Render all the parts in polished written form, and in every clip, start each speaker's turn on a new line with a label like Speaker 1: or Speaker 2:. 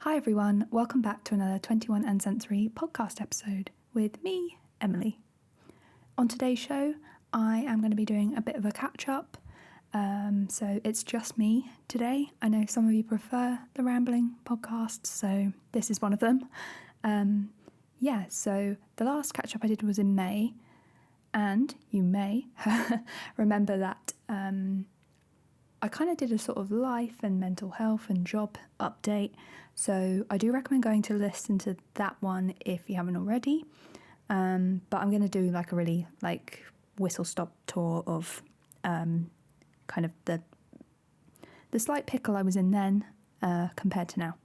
Speaker 1: Hi everyone, welcome back to another 21 and Sensory podcast episode with me, Emily. On today's show, I am going to be doing a bit of a catch-up, so it's just me today. I know some of you prefer the rambling podcasts, so this is one of them. So the last catch-up I did was in May, and you may remember that I kind of did a sort of life and mental health and job update, so I do recommend going to listen to that one if you haven't already. But I'm going to do like a really whistle-stop tour of kind of the slight pickle I was in then compared to now.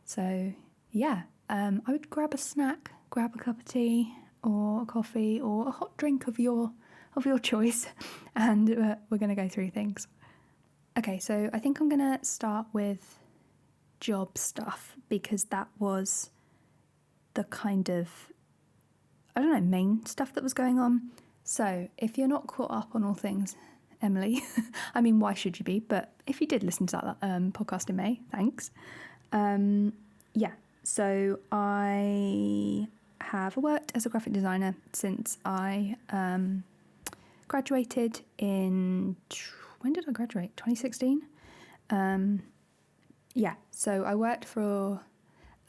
Speaker 1: So yeah, I would grab a snack, grab a cup of tea or a coffee or a hot drink of your choice, and we're going to go through things. Okay, so I think I'm going to start with job stuff because that was the kind of, main stuff that was going on. So if you're not caught up on all things Emily, I mean, why should you be? But if you did listen to that podcast in May, thanks. So I have worked as a graphic designer since I graduated in... When did I graduate? 2016? So I worked for...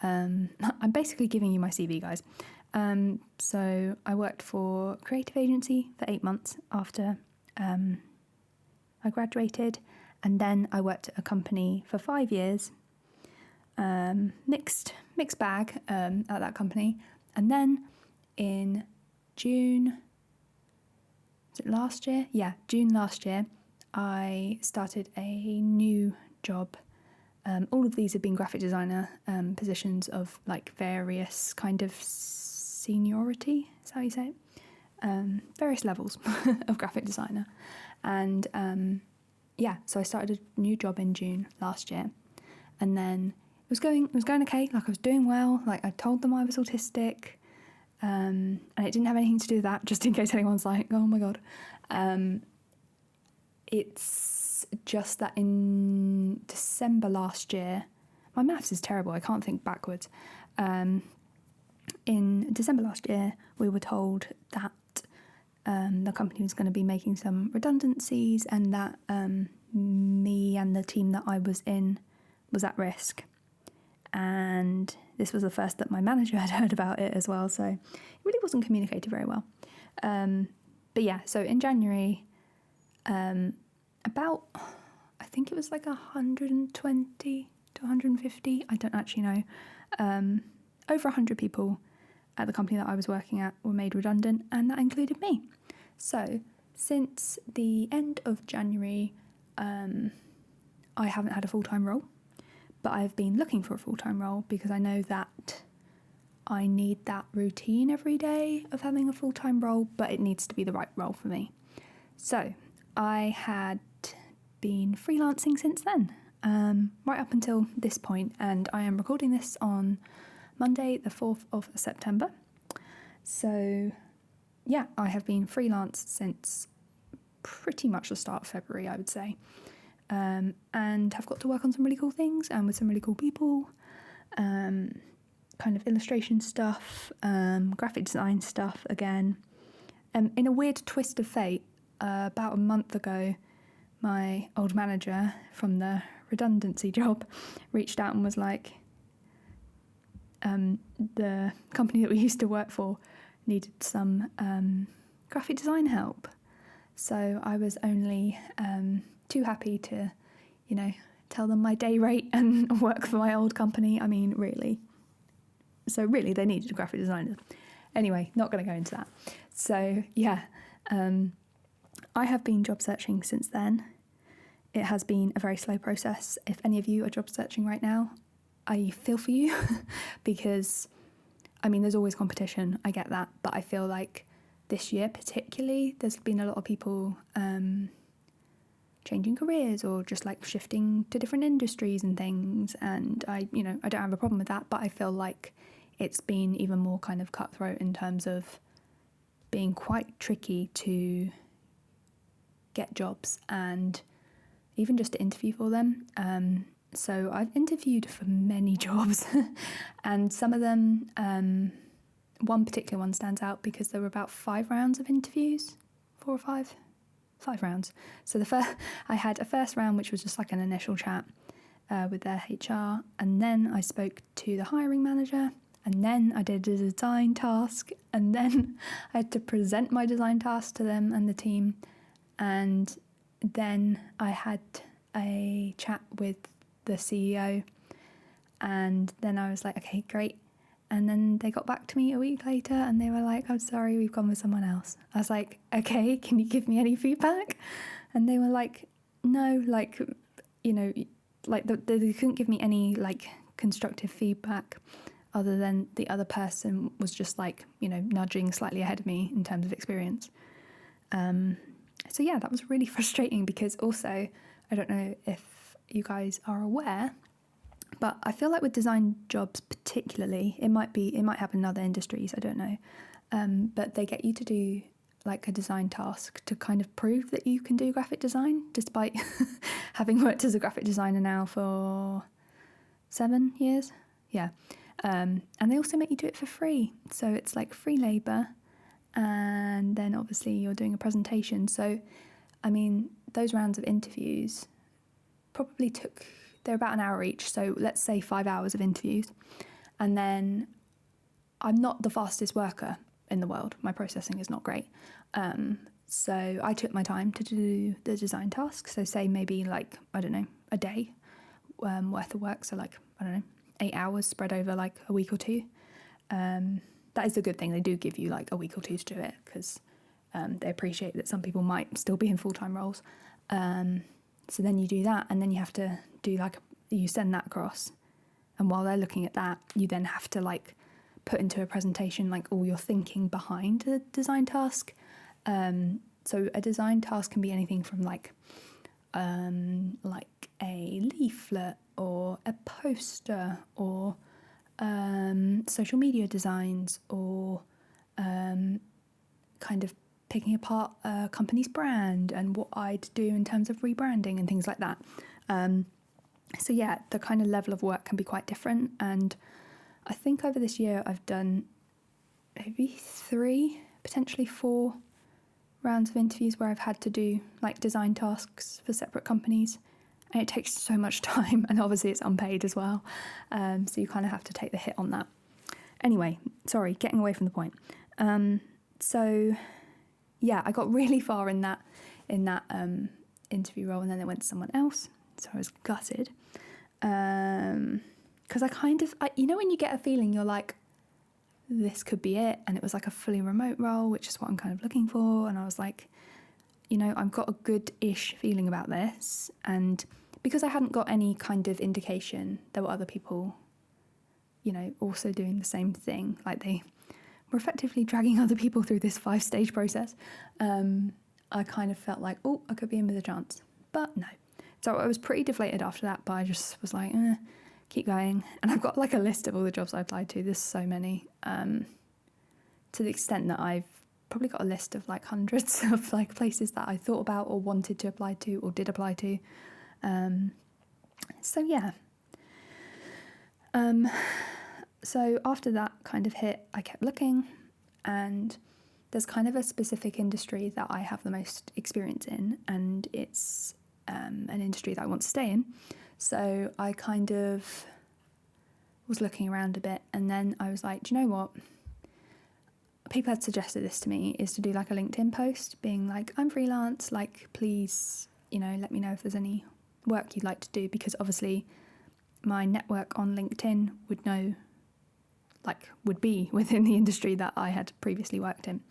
Speaker 1: I'm basically giving you my CV, guys. So I worked for a creative agency for 8 months after I graduated, and then I worked at a company for 5 years. Mixed bag at that company. And then in June... Was it last year? Yeah, June last year. I started a new job. All of these have been graphic designer positions of various kind of seniority, is how you say it? Various levels of graphic designer. And so I started a new job in June last year. And then it was going okay, I was doing well, I told them I was autistic. And it didn't have anything to do with that, just in case anyone's like, oh my God. It's just that in December last year, my maths is terrible, I can't think backwards. In December last year, we were told that the company was going to be making some redundancies and that me and the team that I was in was at risk. And this was the first that my manager had heard about it as well, so it really wasn't communicated very well. So in January, about, I think it was 120 to 150, I don't actually know, over 100 people at the company that I was working at were made redundant, and that included me. So since the end of January, I haven't had a full-time role, but I've been looking for a full-time role because I know that I need that routine every day of having a full-time role, but it needs to be the right role for me. So I had been freelancing since then, right up until this point, and I am recording this on Monday, the 4th of September. So yeah, I have been freelance since pretty much the start of February, I would say. And have got to work on some really cool things and with some really cool people, kind of illustration stuff, graphic design stuff again. In a weird twist of fate, about a month ago, my old manager from the redundancy job reached out and was like, the company that we used to work for needed some graphic design help. So I was only too happy to, tell them my day rate and work for my old company. I mean, really. So really, they needed a graphic designer. Anyway, not going to go into that. So yeah, I have been job searching since then. It has been a very slow process. If any of you are job searching right now, I feel for you because, there's always competition. I get that. But I feel like this year particularly, there's been a lot of people changing careers or just shifting to different industries and things. And I don't have a problem with that, but I feel like it's been even more kind of cutthroat in terms of being quite tricky to get jobs and even just to interview for them. So I've interviewed for many jobs and some of them, one particular one stands out because there were about 5 rounds of interviews, 4 or 5 rounds. So I had a first round, which was just like an initial chat with their HR, and then I spoke to the hiring manager, and then I did a design task, and then I had to present my design task to them and the team, and then I had a chat with the CEO, and then I was like, okay, great. And then they got back to me a week later and they were like, I'm sorry, we've gone with someone else. I was like, okay, can you give me any feedback? And they were like, no, like, you know, like they couldn't give me any like constructive feedback other than the other person was just like, you know, nudging slightly ahead of me in terms of experience. So yeah, that was really frustrating because also, I don't know if you guys are aware, but I feel like with design jobs particularly, it might happen in other industries, I don't know, but they get you to do like a design task to kind of prove that you can do graphic design, despite having worked as a graphic designer now for 7 years. Yeah. And they also make you do it for free. So it's like free labour, and then obviously you're doing a presentation. So, I mean, those rounds of interviews probably they're about an hour each. So let's say 5 hours of interviews. And then I'm not the fastest worker in the world. My processing is not great. So I took my time to do the design task. So say maybe like, I don't know, a day worth of work. So like, I don't know, 8 hours spread over like a week or two. That is a good thing. They do give you like a week or two to do it because they appreciate that some people might still be in full-time roles. So then you do that, and then you have to do you send that across. And while they're looking at that, you then have to like put into a presentation like all your thinking behind the design task. So a design task can be anything from like a leaflet or a poster or social media designs or kind of picking apart a company's brand and what I'd do in terms of rebranding and things like that. So yeah, the kind of level of work can be quite different. And I think over this year I've done maybe 3, potentially 4 rounds of interviews where I've had to do like design tasks for separate companies. And it takes so much time, and obviously it's unpaid as well. So you kind of have to take the hit on that. Anyway, sorry, getting away from the point. So yeah, I got really far in that interview role, and then it went to someone else. So I was gutted. Because you know when you get a feeling you're like, this could be it, and it was like a fully remote role, which is what I'm kind of looking for. And I was like, you know, I've got a good-ish feeling about this. And because I hadn't got any kind of indication, there were other people, you know, also doing the same thing. Like they were effectively dragging other people through this 5-stage process. I kind of felt like, oh, I could be in with a chance. But no. So I was pretty deflated after that, but I just was like, keep going. And I've got like a list of all the jobs I applied to. There's so many. To the extent that I've probably got a list of like hundreds of like places that I thought about or wanted to apply to or did apply to. So yeah. So after that kind of hit, I kept looking, and there's kind of a specific industry that I have the most experience in, and it's an industry that I want to stay in. So I kind of was looking around a bit, and then I was like, do you know what? People had suggested this to me, is to do like a LinkedIn post being like, I'm freelance, like please, you know, let me know if there's any work you'd like to do, because obviously my network on LinkedIn would be within the industry that I had previously worked in.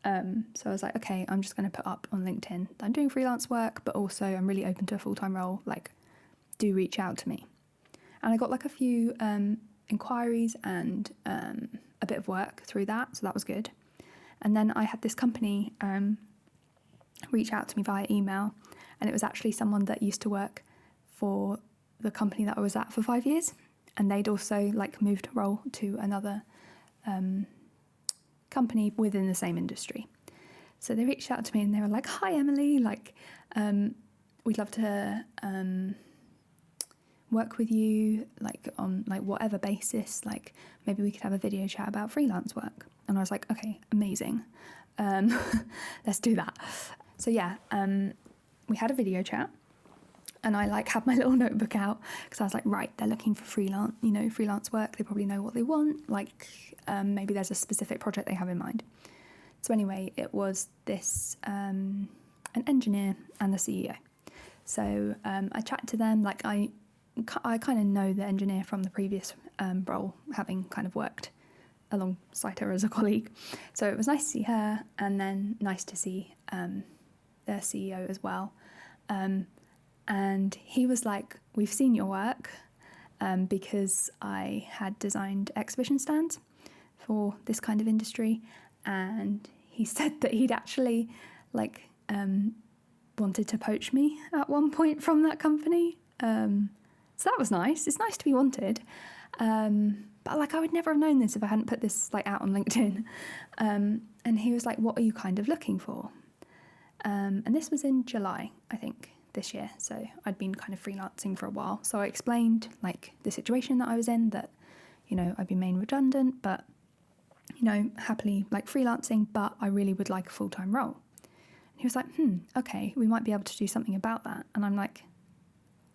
Speaker 1: So I was like, okay, I'm just going to put up on LinkedIn that I'm doing freelance work, but also I'm really open to a full-time role, like do reach out to me. And I got like a few inquiries and a bit of work through that, so that was good. And then I had this company reach out to me via email, and it was actually someone that used to work for the company that I was at for 5 years, and they'd also like moved role to another company within the same industry. So they reached out to me and they were like, hi Emily, like we'd love to work with you like on like whatever basis, like maybe we could have a video chat about freelance work. And I was like, okay, amazing. Let's do that. So yeah, we had a video chat, and I like had my little notebook out because I was like, right, they're looking for freelance work. They probably know what they want. Like maybe there's a specific project they have in mind. So anyway, it was this an engineer and the CEO. So I chatted to them. Like I kind of know the engineer from the previous role, having kind of worked alongside her as a colleague. So it was nice to see her, and then nice to see their CEO as well. And he was like, we've seen your work because I had designed exhibition stands for this kind of industry. And he said that he'd actually like wanted to poach me at one point from that company. So that was nice. It's nice to be wanted. But like I would never have known this if I hadn't put this like out on LinkedIn. And he was like, what are you kind of looking for? And this was in July, I think, this year. So I'd been kind of freelancing for a while. So I explained like the situation that I was in, that, you know, I'd been made redundant, but, you know, happily like freelancing, but I really would like a full-time role. And he was like, okay, we might be able to do something about that. And I'm like,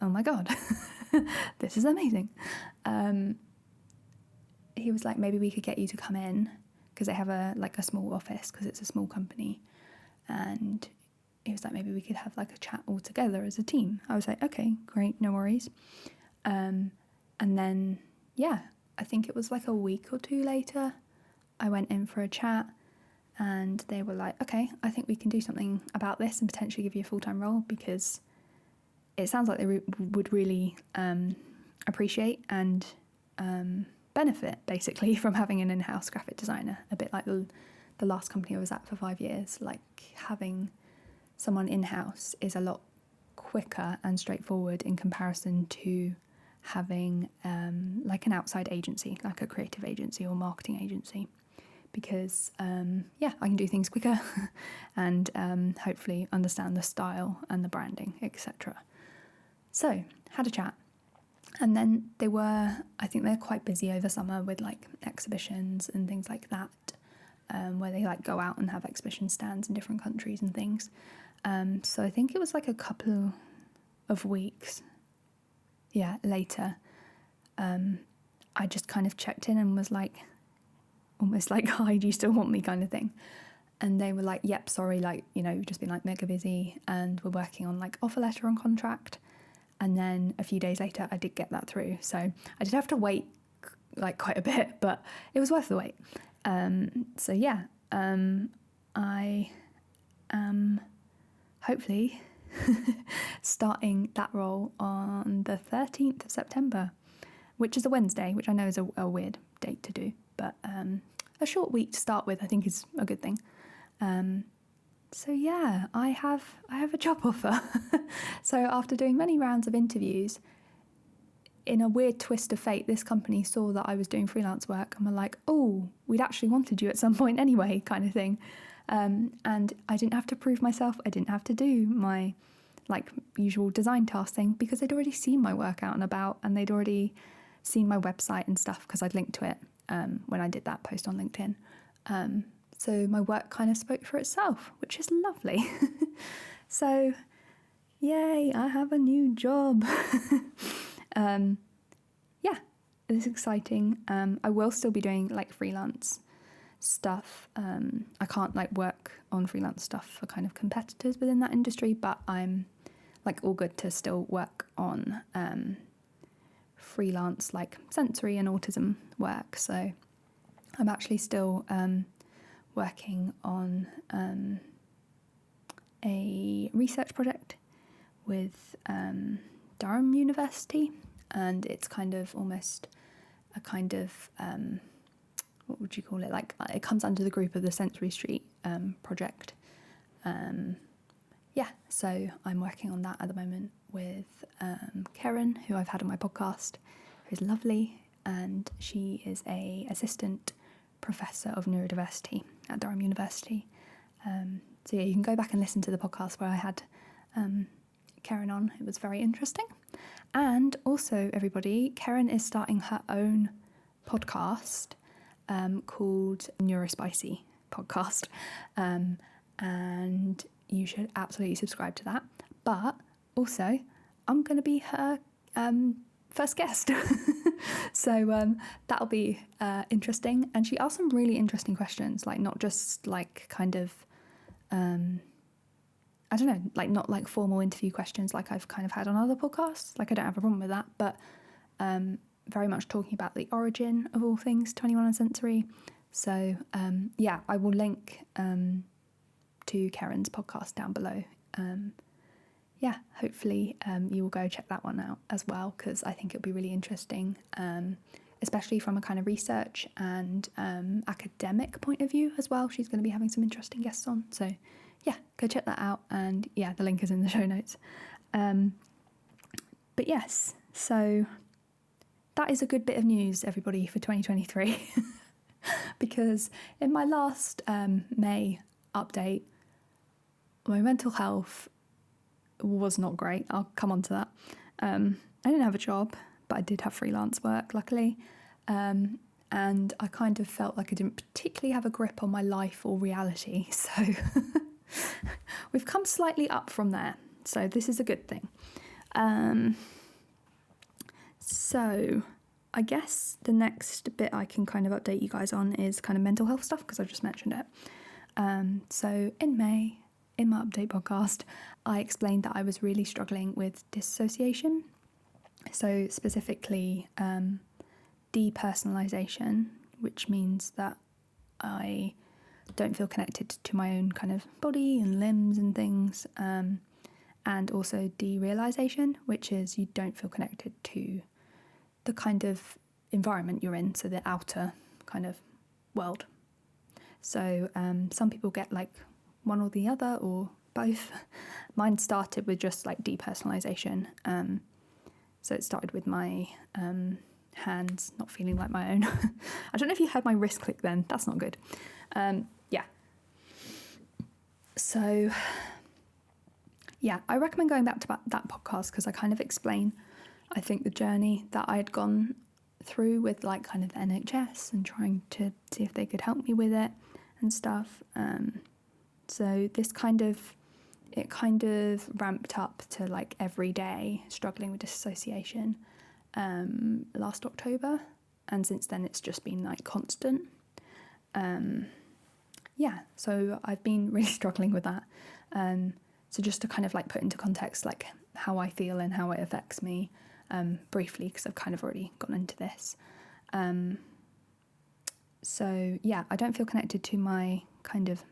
Speaker 1: oh my God, this is amazing. He was like, maybe we could get you to come in, because they have a small office because it's a small company. And he was like, maybe we could have like a chat all together as a team. I was like, okay, great, no worries. And then, yeah, I think it was like a week or two later, I went in for a chat, and they were like, okay, I think we can do something about this and potentially give you a full-time role, because it sounds like they would really appreciate and benefit basically from having an in-house graphic designer, a bit like the last company I was at for 5 years. Like having someone in-house is a lot quicker and straightforward in comparison to having like an outside agency, like a creative agency or marketing agency, because I can do things quicker and hopefully understand the style and the branding, etc. So had a chat. And then I think they're quite busy over summer with like exhibitions and things like that, where they like go out and have exhibition stands in different countries and things. So I think it was like a couple of weeks, later, I just kind of checked in and was like, almost like, hi, do you still want me kind of thing? And they were like, yep, sorry, like, you know, we've just been like mega busy and we're working on like offer letter and contract. And then a few days later, I did get that through. So I did have to wait like quite a bit, but it was worth the wait. I am hopefully starting that role on the 13th of September, which is a Wednesday, which I know is a weird date to do, but a short week to start with I think is a good thing. So yeah, I have a job offer. So after doing many rounds of interviews, in a weird twist of fate, this company saw that I was doing freelance work and were like, oh, we'd actually wanted you at some point anyway, kind of thing. And I didn't have to prove myself. I didn't have to do my like usual design task thing, because they'd already seen my work out and about, and they'd already seen my website and stuff because I'd linked to it when I did that post on LinkedIn. So my work kind of spoke for itself, which is lovely. So, yay, I have a new job. It's exciting. I will still be doing like freelance stuff. I can't like work on freelance stuff for kind of competitors within that industry, but I'm like all good to still work on freelance like sensory and autism work. So I'm actually still working on a research project with Durham University, and it's kind of almost a kind of what would you call it, like it comes under the group of the Sensory Street project. So I'm working on that at the moment with Karen, who I've had on my podcast, who's lovely, and she is a assistant professor of neurodiversity at Durham University. So yeah, you can go back and listen to the podcast where I had Karen on. It was very interesting. And also, everybody, Karen is starting her own podcast called Neurospicy Podcast. And you should absolutely subscribe to that. But also, I'm going to be her first guest. So that'll be interesting. And she asked some really interesting questions, like not just like kind of, I don't know, like not like formal interview questions like I've kind of had on other podcasts. Like I don't have a problem with that, but very much talking about the origin of all things 21 and Sensory. So yeah, I will link to Karen's podcast down below. Yeah, hopefully you will go check that one out as well, because I think it'll be really interesting, especially from a kind of research and academic point of view as well. She's going to be having some interesting guests on. So yeah, go check that out. And yeah, the link is in the show notes. But yes, so that is a good bit of news, everybody, for 2023. Because in my last May update, my mental health was not great. I'll come on to that. I didn't have a job, but I did have freelance work, luckily. And I kind of felt like I didn't particularly have a grip on my life or reality. So we've come slightly up from there. So this is a good thing. So I guess the next bit I can kind of update you guys on is kind of mental health stuff, because I've just mentioned it. So in May, in my update podcast, I explained that I was really struggling with dissociation. So specifically depersonalization, which means that I don't feel connected to my own kind of body and limbs and things. And also derealization, which is you don't feel connected to the kind of environment you're in, so the outer kind of world. So some people get like one or the other or both. Mine started with just like depersonalization. So it started with my hands not feeling like my own. I don't know if you heard my wrist click then. That's not good. Yeah. So yeah, I recommend going back to that podcast, because I kind of explain, I think, the journey that I had gone through with like kind of the NHS and trying to see if they could help me with it and stuff. So this kind of ramped up to like every day struggling with dissociation last October, and since then it's just been like constant. Yeah, so I've been really struggling with that. So just to kind of like put into context like how I feel and how it affects me briefly, because I've kind of already gone into this. So yeah, I don't feel connected to my kind of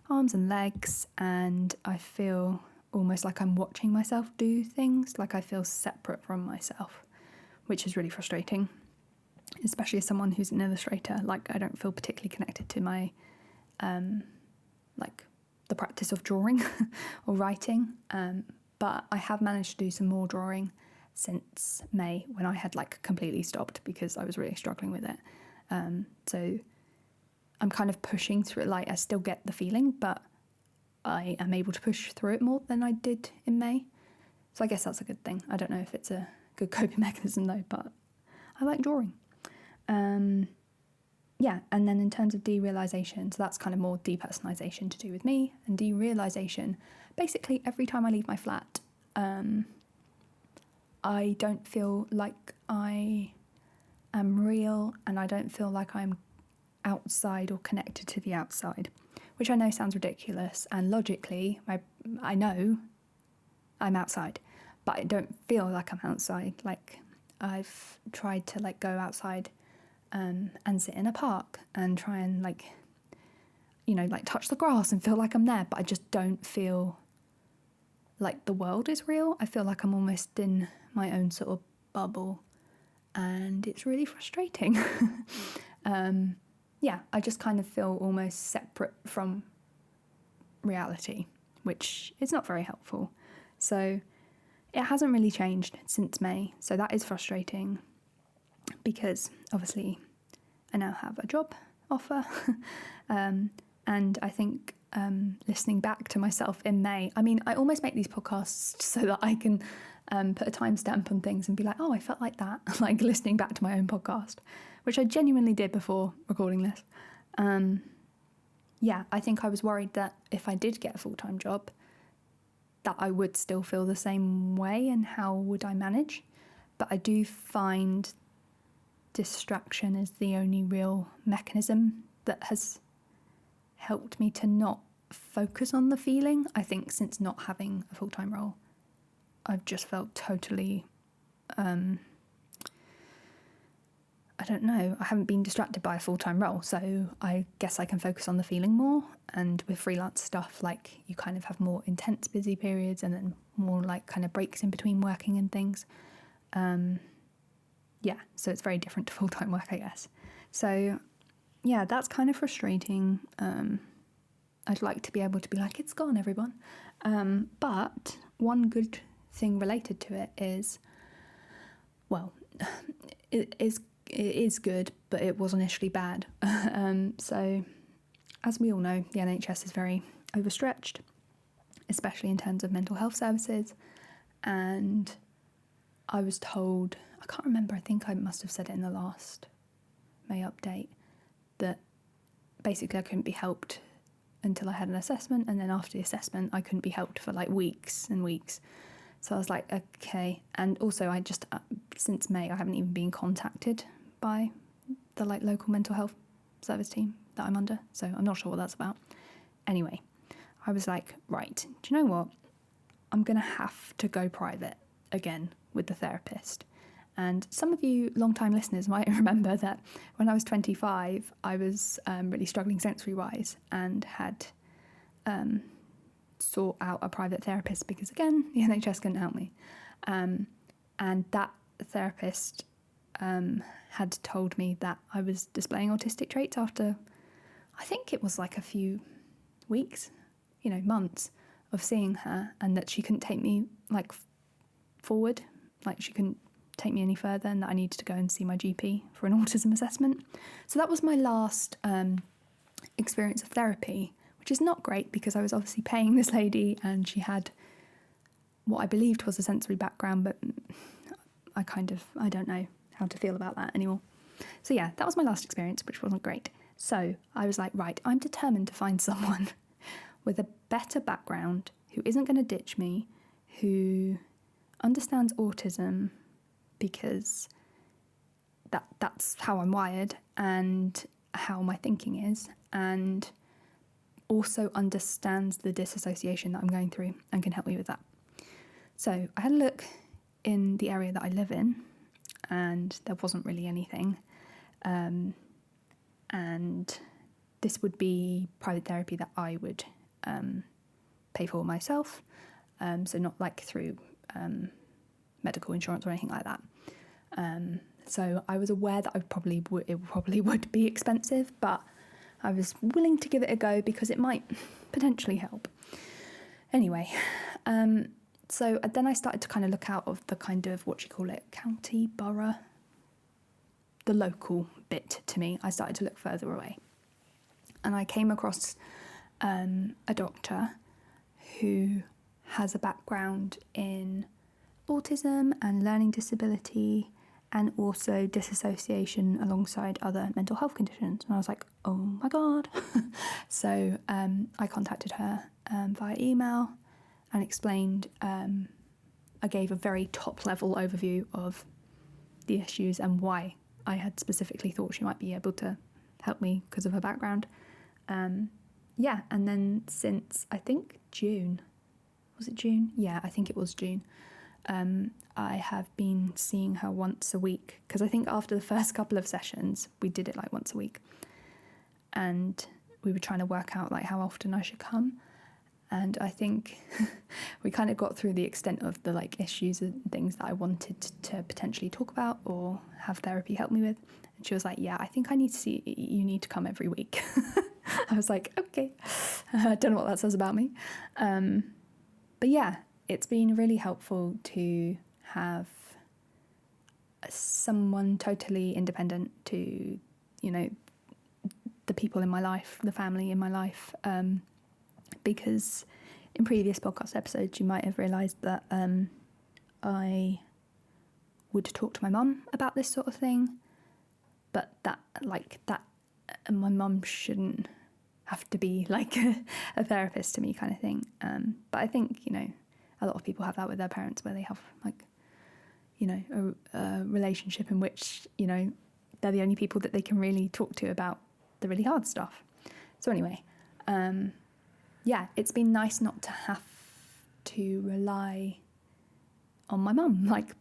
Speaker 1: arms and legs, and I feel almost like I'm watching myself do things, like I feel separate from myself, which is really frustrating, especially as someone who's an illustrator. Like I don't feel particularly connected to my like the practice of drawing or writing, but I have managed to do some more drawing since May, when I had like completely stopped because I was really struggling with it. So I'm kind of pushing through it. Like I still get the feeling, but I am able to push through it more than I did in May. So I guess that's a good thing. I don't know if it's a good coping mechanism though, but I like drawing. Yeah, and then in terms of derealization, so that's kind of more depersonalization to do with me. And derealization, basically every time I leave my flat, I don't feel like I am real, and I don't feel like I'm outside or connected to the outside, which I know sounds ridiculous, and logically I know I'm outside, but I don't feel like I'm outside. Like I've tried to like go outside and sit in a park and try and like, you know, like touch the grass and feel like I'm there, but I just don't feel like the world is real. I feel like I'm almost in my own sort of bubble, and it's really frustrating. Yeah, I just kind of feel almost separate from reality, which is not very helpful. So it hasn't really changed since May, so that is frustrating, because obviously I now have a job offer. And I think listening back to myself in May, I mean, I almost make these podcasts so that I can put a timestamp on things and be like, oh, I felt like that, like listening back to my own podcast, which I genuinely did before recording this. Yeah, I think I was worried that if I did get a full-time job, that I would still feel the same way, and how would I manage? But I do find distraction is the only real mechanism that has helped me to not focus on the feeling. I think since not having a full-time role, I've just felt totally, I don't know, I haven't been distracted by a full-time role, so I guess I can focus on the feeling more. And with freelance stuff, like, you kind of have more intense busy periods and then more like kind of breaks in between working and things. Yeah, so it's very different to full-time work, I guess. So yeah, that's kind of frustrating. I'd like to be able to be like, it's gone, everyone. But one good thing related to it is, well, it is good, but it was initially bad. So as we all know, the NHS is very overstretched, especially in terms of mental health services. And I was told, I can't remember, I think I must have said it in the last May update, that basically I couldn't be helped until I had an assessment, and then after the assessment I couldn't be helped for like weeks and weeks. So I was like, okay. And also I just, since May, I haven't even been contacted by the like local mental health service team that I'm under, so I'm not sure what that's about. Anyway, I was like, right, do you know what? I'm going to have to go private again with the therapist. And some of you long-time listeners might remember that when I was 25, I was really struggling sensory-wise and had sought out a private therapist because, again, the NHS couldn't help me. And that therapist had told me that I was displaying autistic traits after, I think it was like a few weeks, months of seeing her, and that she couldn't take me like forward, like she couldn't take me any further, and that I needed to go and see my GP for an autism assessment. So that was my last experience of therapy, which is not great because I was obviously paying this lady and she had what I believed was a sensory background, but I don't know how to feel about that anymore. So yeah, that was my last experience, which wasn't great. So I was like, right, I'm determined to find someone with a better background who isn't going to ditch me, who understands autism, because that's how I'm wired and how my thinking is, and also understands the disassociation that I'm going through and can help me with that. So I had a look in the area that I live in, and there wasn't really anything. And this would be private therapy that I would pay for myself, so not like through medical insurance or anything like that. So I was aware that it probably would be expensive, but I was willing to give it a go because it might potentially help. Anyway, so then I started to kind of look out of the kind of, county, borough, the local bit to me. I started to look further away. And I came across a doctor who has a background in autism and learning disability, and also disassociation alongside other mental health conditions. And I was like, oh my God. So I contacted her via email and explained, I gave a very top level overview of the issues and why I had specifically thought she might be able to help me because of her background. And then since, I think June, was it June? Yeah, I think it was June. I have been seeing her once a week, because I think after the first couple of sessions, we did it like once a week. And we were trying to work out like how often I should come. And I think we kind of got through the extent of the like issues and things that I wanted to potentially talk about or have therapy help me with. And she was like, yeah, I think you need to come every week. I was like, okay. I don't know what that says about me. But yeah, it's been really helpful to have someone totally independent to, the people in my life, the family in my life, because in previous podcast episodes you might have realised that I would talk to my mum about this sort of thing, but that my mum shouldn't have to be like a therapist to me kind of thing. But I think, a lot of people have that with their parents, where they have like, a relationship in which, they're the only people that they can really talk to about the really hard stuff. So anyway, it's been nice not to have to rely on my mum, like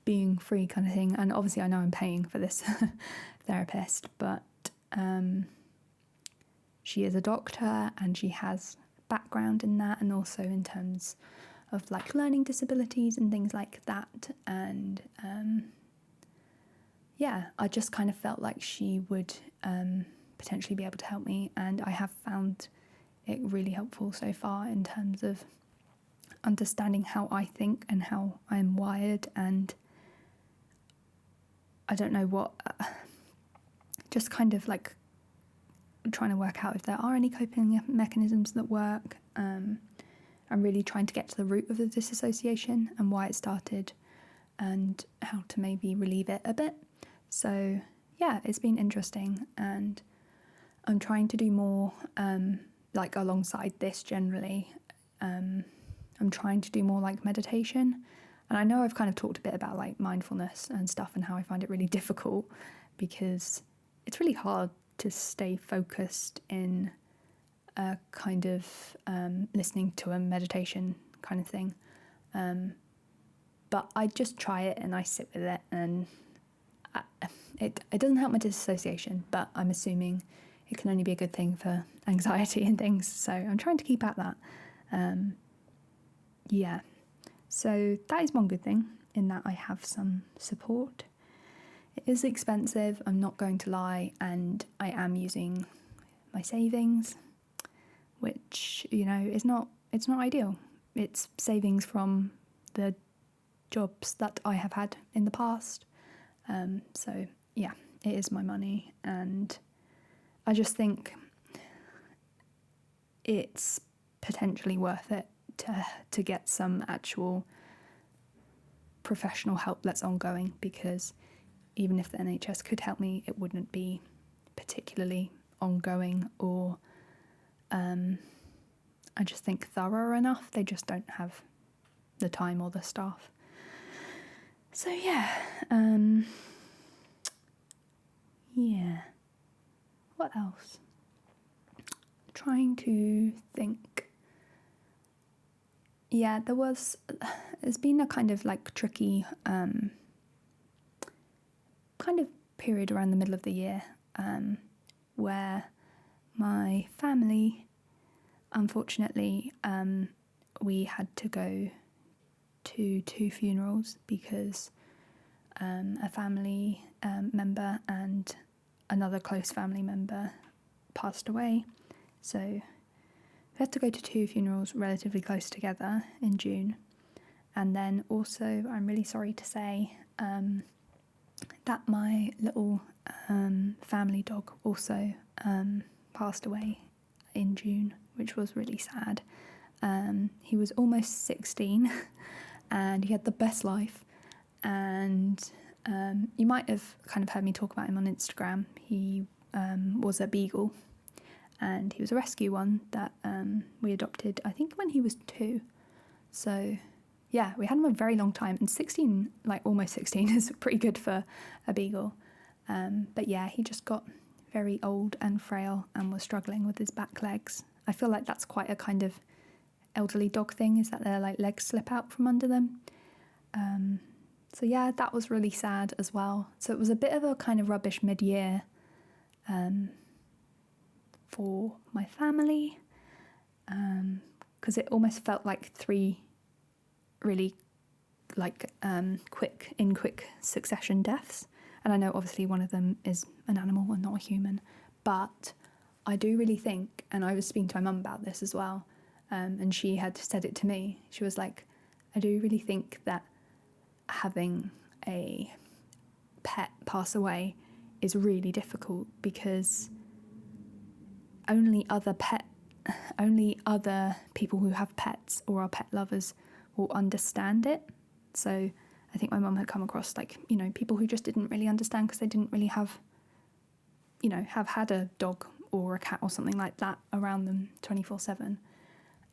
Speaker 1: being free kind of thing. And obviously I know I'm paying for this therapist, but she is a doctor and she has background in that, and also in terms of like learning disabilities and things like that. And I just kind of felt like she would potentially be able to help me, and I have found it really helpful so far in terms of understanding how I think and how I'm wired, and I don't know what, just kind of like trying to work out if there are any coping mechanisms that work. I'm really trying to get to the root of the disassociation and why it started and how to maybe relieve it a bit. So it's been interesting, and I'm trying to do more like alongside this generally. I'm trying to do more like meditation, and I know I've kind of talked a bit about like mindfulness and stuff and how I find it really difficult, because it's really hard to stay focused in a kind of listening to a meditation kind of thing. But I just try it and I sit with it, and it doesn't help my disassociation, but I'm assuming it can only be a good thing for anxiety and things. So I'm trying to keep at that. So that is one good thing, in that I have some support. It is expensive, I'm not going to lie, and I am using my savings, which, it's not ideal. It's savings from the jobs that I have had in the past. It is my money, and I just think it's potentially worth it to get some actual professional help that's ongoing, because even if the NHS could help me, it wouldn't be particularly ongoing or I just think thorough enough. They just don't have the time or the staff. So what else? Trying to think. There's been a kind of like tricky kind of period around the middle of the year where my family, unfortunately, we had to go to 2 funerals because a family member and another close family member passed away. So we had to go to 2 funerals relatively close together in June. And then also, I'm really sorry to say that my little family dog also passed away in June, which was really sad. He was almost 16 and he had the best life. And you might have kind of heard me talk about him on Instagram. He was a beagle, and he was a rescue one that we adopted, I think, when he was 2. So yeah, we had him a very long time, and 16, like almost 16, is pretty good for a beagle. But yeah, he just got very old and frail and was struggling with his back legs. I feel like that's quite a kind of elderly dog thing, is that their like legs slip out from under them. So yeah, that was really sad as well. So it was a bit of a kind of rubbish mid-year for my family, because it almost felt like 3 really like quick succession deaths. And I know obviously one of them is an animal and not a human, but I do really think, and I was speaking to my mum about this as well, and she had said it to me, she was like, I do really think that having a pet pass away is really difficult, because only other people who have pets or are pet lovers will understand it. So I think my mum had come across like, you know, people who just didn't really understand because they didn't really have had a dog or a cat or something like that around them 24/7.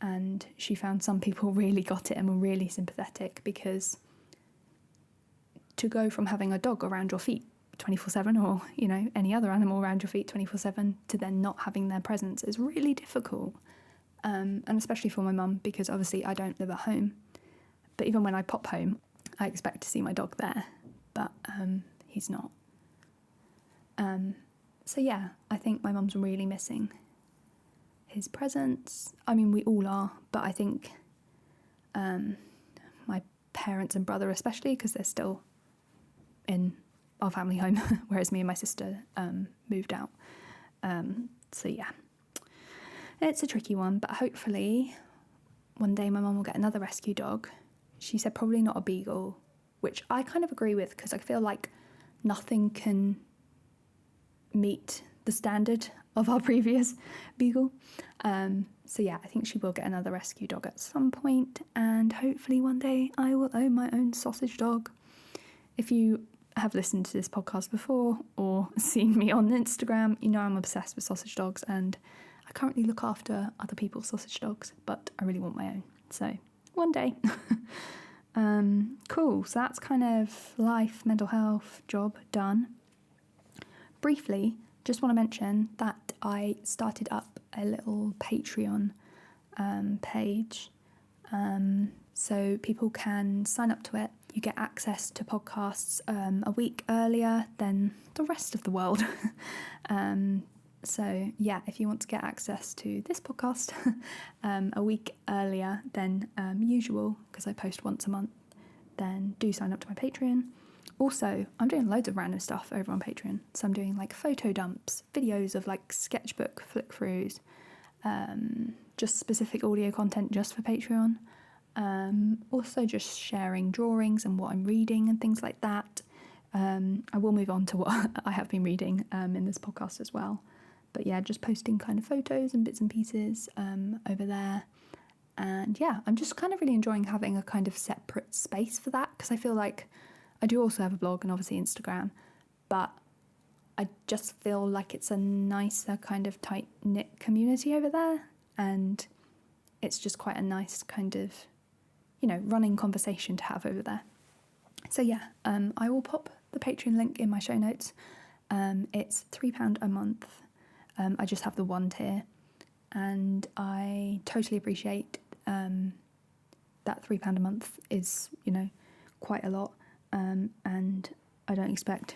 Speaker 1: And she found some people really got it and were really sympathetic, because to go from having a dog around your feet 24/7, or, you know, any other animal around your feet 24/7, to then not having their presence is really difficult. And especially for my mum, because obviously I don't live at home. But even when I pop home, I expect to see my dog there, but he's not. So yeah, I think my mum's really missing his presence. I mean, we all are, but I think my parents and brother especially, because they're still in our family home, whereas me and my sister moved out. So yeah, it's a tricky one, but hopefully one day my mum will get another rescue dog. She said probably not a beagle, which I kind of agree with, because I feel like nothing can meet the standard of our previous beagle. So yeah, I think she will get another rescue dog at some point, and hopefully one day I will own my own sausage dog. If you have listened to this podcast before or seen me on Instagram, you know I'm obsessed with sausage dogs, and I currently look after other people's sausage dogs, but I really want my own. So one day. Cool. So that's kind of life, mental health, job done. Briefly, just want to mention that I started up a little Patreon page. So people can sign up to it. You get access to podcasts a week earlier than the rest of the world. So yeah, if you want to get access to this podcast a week earlier than usual, because I post once a month, then do sign up to my Patreon. Also, I'm doing loads of random stuff over on Patreon. So I'm doing like photo dumps, videos of like sketchbook flick-throughs, just specific audio content just for Patreon. Also just sharing drawings and what I'm reading and things like that. I will move on to what I have been reading in this podcast as well. But yeah, just posting kind of photos and bits and pieces over there. And yeah, I'm just kind of really enjoying having a kind of separate space for that, because I feel like I do also have a blog and obviously Instagram, but I just feel like it's a nicer kind of tight-knit community over there, and it's just quite a nice kind of, you know, running conversation to have over there. So yeah, I will pop the Patreon link in my show notes. It's £3 a month. I just have the one tier, and I totally appreciate that £3 a month is, you know, quite a lot. And I don't expect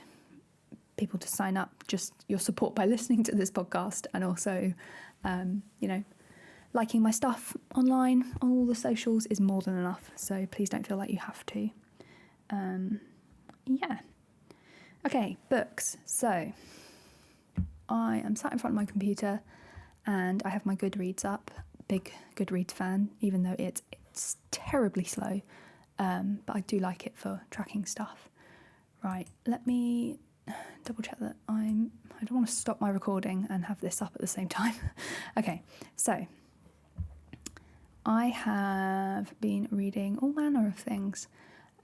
Speaker 1: people to sign up, just your support by listening to this podcast, and also, you know, liking my stuff online on all the socials is more than enough. So please don't feel like you have to. Yeah. Okay, books. So I am sat in front of my computer and I have my Goodreads up. Big Goodreads fan, even though it's terribly slow. But I do like it for tracking stuff. Right, let me double check that I don't want to stop my recording and have this up at the same time. Okay, so I have been reading all manner of things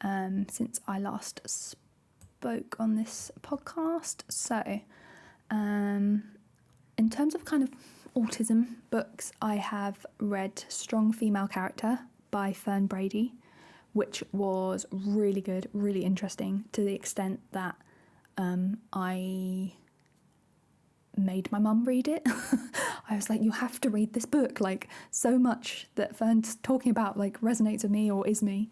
Speaker 1: since I last spoke on this podcast. So in terms of kind of autism books, I have read Strong Female Character by Fern Brady, which was really good, really interesting, to the extent that I made my mum read it. I was like, you have to read this book, like so much that Fern's talking about like resonates with me or is me.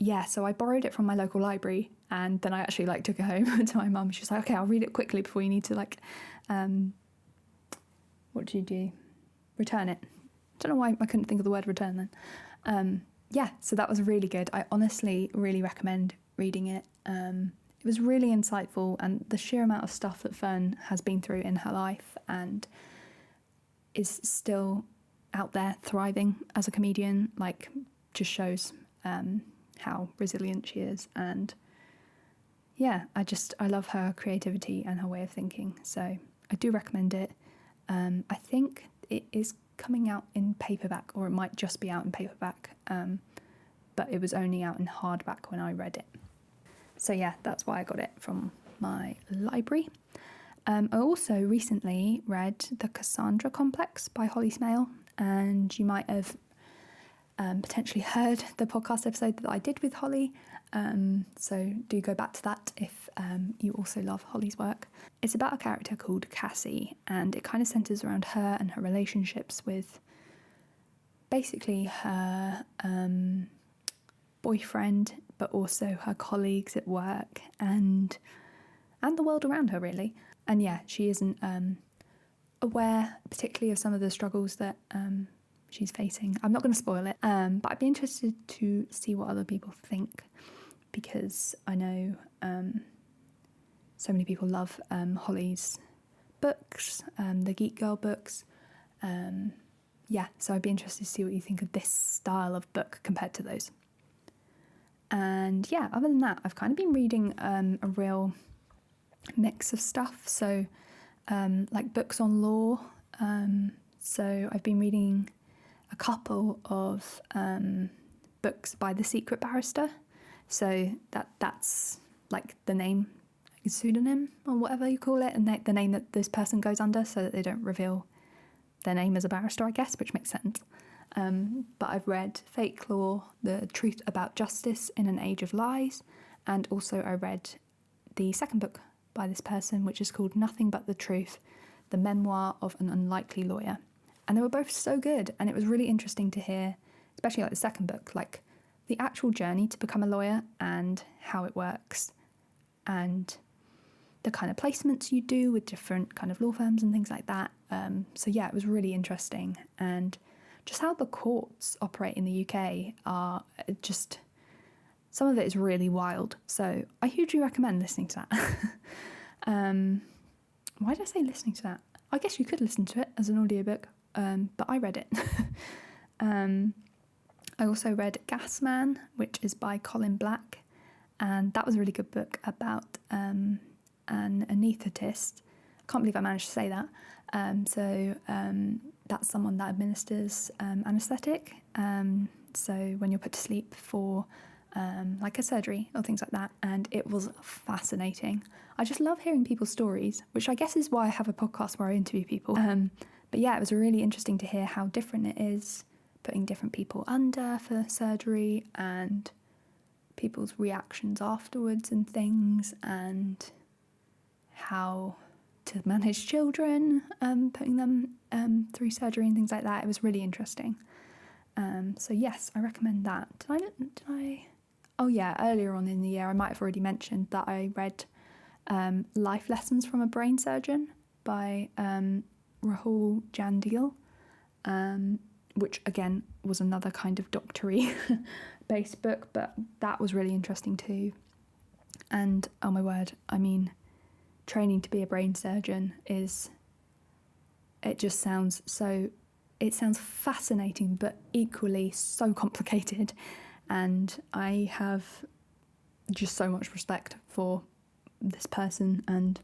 Speaker 1: Yeah, so I borrowed it from my local library, and then I actually like took it home to my mum. She was like, okay, I'll read it quickly before you need to like what do you do? Return it. Don't know why I couldn't think of the word return then. Yeah, so that was really good. I honestly really recommend reading it. It was really insightful, and the sheer amount of stuff that Fern has been through in her life and is still out there thriving as a comedian, like, just shows how resilient she is. And yeah, I love her creativity and her way of thinking. So I do recommend it. I think it is coming out in paperback, or it might just be out in paperback. but it was only out in hardback when I read it. So yeah, that's why I got it from my library. I also recently read The Cassandra Complex by Holly Smale, and you might have potentially heard the podcast episode that I did with Holly, so do go back to that if you also love Holly's work. It's about a character called Cassie, and it kind of centres around her and her relationships with basically her boyfriend, but also her colleagues at work and the world around her, really. And yeah, she isn't aware particularly of some of the struggles that she's facing. I'm not going to spoil it, but I'd be interested to see what other people think, because I know so many people love Holly's books, the Geek Girl books. Yeah, so I'd be interested to see what you think of this style of book compared to those. And yeah, other than that, I've kind of been reading a real mix of stuff. So like books on law. So I've been reading a couple of books by the secret barrister. So that's like the name, pseudonym or whatever you call it, and the name that this person goes under, so that they don't reveal their name as a barrister, I guess, which makes sense. But I've read Fake Law, The Truth About Justice in an Age of Lies, and also I read the second book by this person, which is called Nothing But the Truth, The Memoir of an Unlikely Lawyer. And they were both so good, and it was really interesting to hear, especially like the second book, like the actual journey to become a lawyer and how it works, and the kind of placements you do with different kind of law firms and things like that. So yeah, it was really interesting. And just how the courts operate in the UK are just, some of it is really wild. So I hugely recommend listening to that. Why did I say listening to that? I guess you could listen to it as an audiobook, but I read it. I also read Gas Man, which is by Colin Black, and that was a really good book about an anaesthetist. I can't believe I managed to say that. That's someone that administers anaesthetic. So when you're put to sleep for like a surgery or things like that, and it was fascinating. I just love hearing people's stories, which I guess is why I have a podcast where I interview people. But yeah, it was really interesting to hear how different it is putting different people under for surgery and people's reactions afterwards and things, and how to manage children, putting them through surgery and things like that. It was really interesting. So yes, I recommend that. Did I? Oh yeah, earlier on in the year I might have already mentioned that I read Life Lessons from a Brain Surgeon by Rahul Jandial, which again was another kind of doctory based book, but that was really interesting too. And oh my word, I mean, training to be a brain surgeon it sounds fascinating, but equally so complicated. And I have just so much respect for this person, and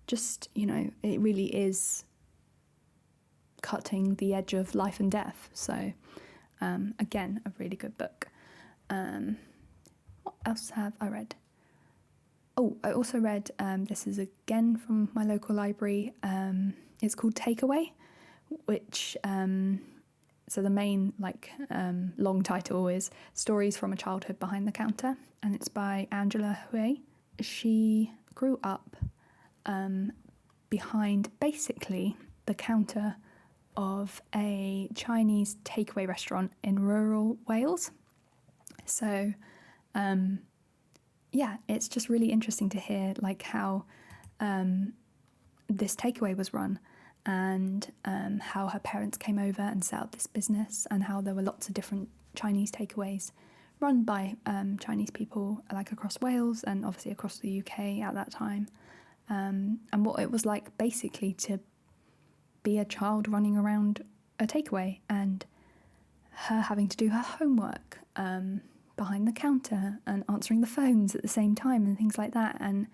Speaker 1: just, you know, it really is cutting the edge of life and death. So again, a really good book. What else have I read? Oh, I also read, this is again from my local library, it's called Takeaway, which, so the main long title is Stories from a Childhood Behind the Counter, and it's by Angela Hui. She grew up behind basically the counter of a Chinese takeaway restaurant in rural Wales. So yeah, it's just really interesting to hear like how this takeaway was run, and how her parents came over and set up this business, and how there were lots of different Chinese takeaways run by Chinese people, like across Wales and obviously across the UK at that time, and what it was like basically to be a child running around a takeaway, and her having to do her homework behind the counter and answering the phones at the same time and things like that. And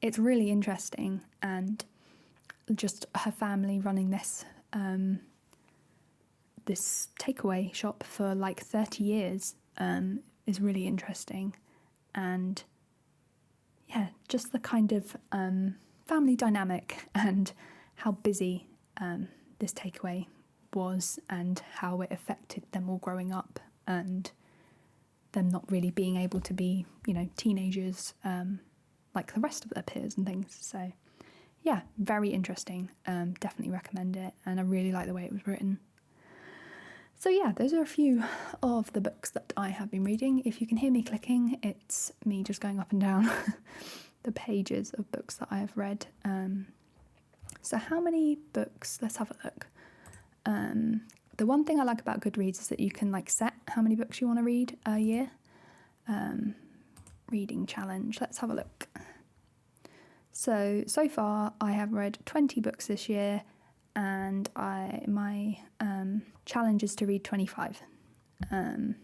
Speaker 1: it's really interesting, and just her family running this this takeaway shop for like 30 years, is really interesting. And yeah, just the kind of family dynamic and how busy this takeaway was and how it affected them all growing up and them not really being able to be, teenagers like the rest of their peers and things. So yeah, very interesting. Definitely recommend it. And I really like the way it was written. So yeah, those are a few of the books that I have been reading. If you can hear me clicking, it's me just going up and down the pages of books that I have read. So how many books? Let's have a look. The one thing I like about Goodreads is that you can set how many books you want to read a year. Reading challenge. Let's have a look. So far I have read 20 books this year, and my challenge is to read 25. What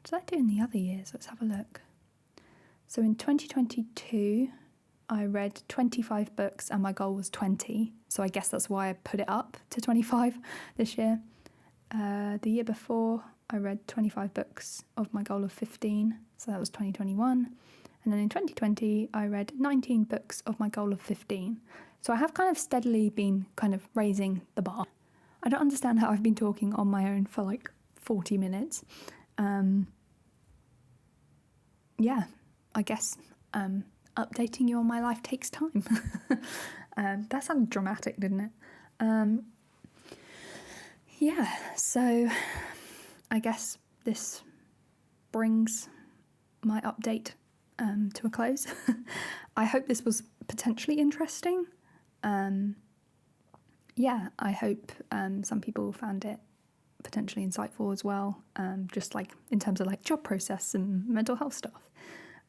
Speaker 1: did I do in the other years? Let's have a look. So in 2022, I read 25 books and my goal was 20. So I guess that's why I put it up to 25 this year. The year before, I read 25 books of my goal of 15. So that was 2021. And then in 2020, I read 19 books of my goal of 15. So I have kind of steadily been kind of raising the bar. I don't understand how I've been talking on my own for 40 minutes. Yeah, I guess updating you on my life takes time. That sounded dramatic, didn't it? Yeah, so I guess this brings my update to a close. I hope this was potentially interesting. Yeah, I hope some people found it potentially insightful as well, just in terms of job process and mental health stuff.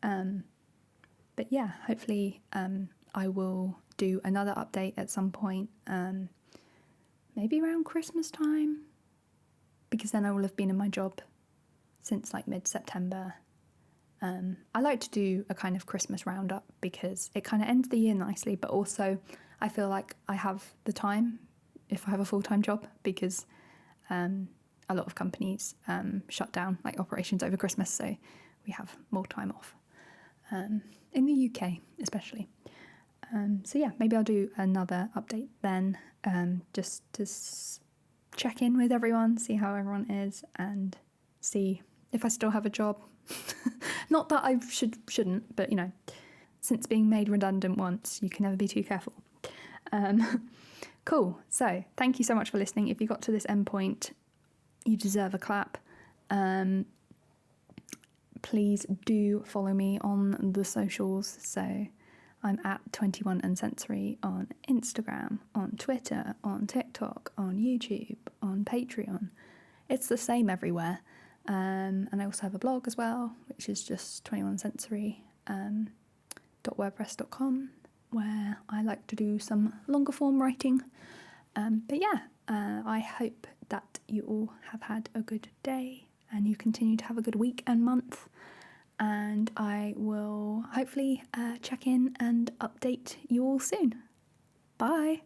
Speaker 1: But yeah, hopefully I will do another update at some point, maybe around Christmas time, because then I will have been in my job since mid-September. I like to do a kind of Christmas roundup because it kind of ends the year nicely, but also I feel like I have the time if I have a full-time job, because a lot of companies shut down operations over Christmas, so we have more time off, in the UK especially. So yeah, maybe I'll do another update then, just to check in with everyone, see how everyone is, and see if I still have a job. Not that I shouldn't, but since being made redundant once, you can never be too careful. Cool. So thank you so much for listening. If you got to this end point, you deserve a clap. Please do follow me on the socials. So I'm at 21 and Sensory on Instagram, on Twitter, on TikTok, on YouTube, on Patreon. It's the same everywhere. And I also have a blog as well, which is just 21sensory.wordpress.com, where I like to do some longer form writing. But yeah, I hope that you all have had a good day and you continue to have a good week and month. And I will hopefully check in and update you all soon. Bye.